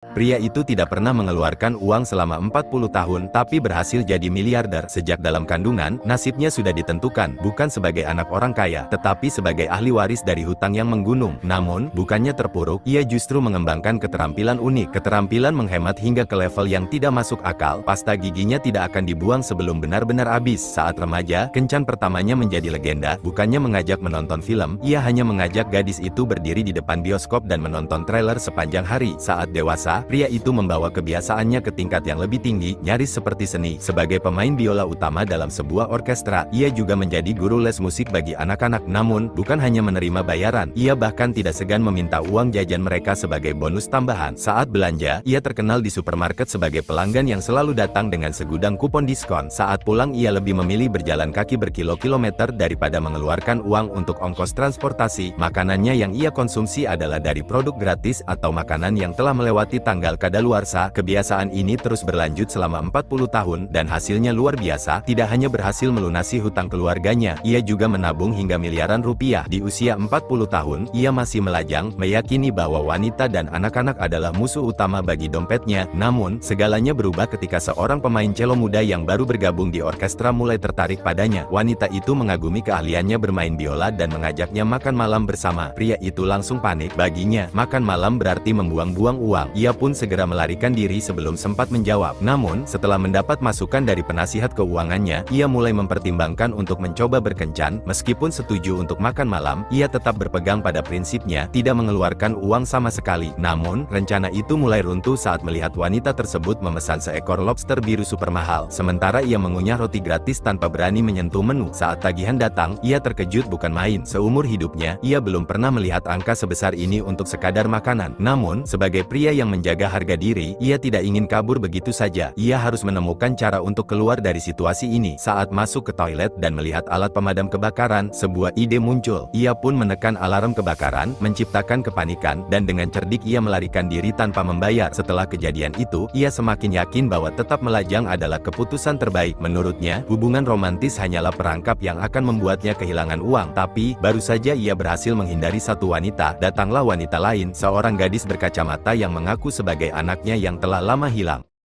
Pria itu tidak pernah mengeluarkan uang selama 40 tahun, tapi berhasil jadi miliarder. Sejak dalam kandungan, nasibnya sudah ditentukan, bukan sebagai anak orang kaya, tetapi sebagai ahli waris dari hutang yang menggunung. Namun, bukannya terpuruk, ia justru mengembangkan keterampilan unik. Keterampilan menghemat hingga ke level yang tidak masuk akal. Pasta giginya tidak akan dibuang sebelum benar-benar habis. Saat remaja, kencan pertamanya menjadi legenda. Bukannya mengajak menonton film, ia hanya mengajak gadis itu berdiri di depan bioskop dan menonton trailer sepanjang hari. Saat dewasa, pria itu membawa kebiasaannya ke tingkat yang lebih tinggi, nyaris seperti seni. Sebagai pemain biola utama dalam sebuah orkestra, ia juga menjadi guru les musik bagi anak-anak. Namun, bukan hanya menerima bayaran, ia bahkan tidak segan meminta uang jajan mereka sebagai bonus tambahan. Saat belanja, ia terkenal di supermarket sebagai pelanggan yang selalu datang dengan segudang kupon diskon. Saat pulang, ia lebih memilih berjalan kaki berkilo-kilometer daripada mengeluarkan uang untuk ongkos transportasi. Makanannya yang ia konsumsi adalah dari produk gratis atau makanan yang telah melewati tanggal kadaluarsa. Kebiasaan ini terus berlanjut selama 40 tahun, dan hasilnya luar biasa. Tidak hanya berhasil melunasi hutang keluarganya, ia juga menabung hingga miliaran rupiah. Di usia 40 tahun, ia masih melajang, meyakini bahwa wanita dan anak-anak adalah musuh utama bagi dompetnya. Namun, segalanya berubah ketika seorang pemain cello muda yang baru bergabung di orkestra mulai tertarik padanya. Wanita itu mengagumi keahliannya bermain biola dan mengajaknya makan malam bersama. Pria itu langsung panik. Baginya, makan malam berarti membuang-buang uang. Ia pun segera melarikan diri sebelum sempat menjawab. Namun, setelah mendapat masukan dari penasihat keuangannya, ia mulai mempertimbangkan untuk mencoba berkencan. Meskipun setuju untuk makan malam, ia tetap berpegang pada prinsipnya, tidak mengeluarkan uang sama sekali. Namun, rencana itu mulai runtuh saat melihat wanita tersebut memesan seekor lobster biru super mahal. Sementara ia mengunyah roti gratis tanpa berani menyentuh menu. Saat tagihan datang, ia terkejut bukan main. Seumur hidupnya, ia belum pernah melihat angka sebesar ini untuk sekadar makanan. Namun, sebagai pria yang menjaga harga diri, ia tidak ingin kabur begitu saja. Ia harus menemukan cara untuk keluar dari situasi ini. Saat masuk ke toilet dan melihat alat pemadam kebakaran, sebuah ide muncul. Ia pun menekan alarm kebakaran, menciptakan kepanikan, dan dengan cerdik ia melarikan diri tanpa membayar. Setelah kejadian itu, ia semakin yakin bahwa tetap melajang adalah keputusan terbaik. Menurutnya, hubungan romantis hanyalah perangkap yang akan membuatnya kehilangan uang. Tapi, baru saja ia berhasil menghindari satu wanita, datanglah wanita lain, seorang gadis berkacamata yang mengaku sebagai anaknya yang telah lama hilang.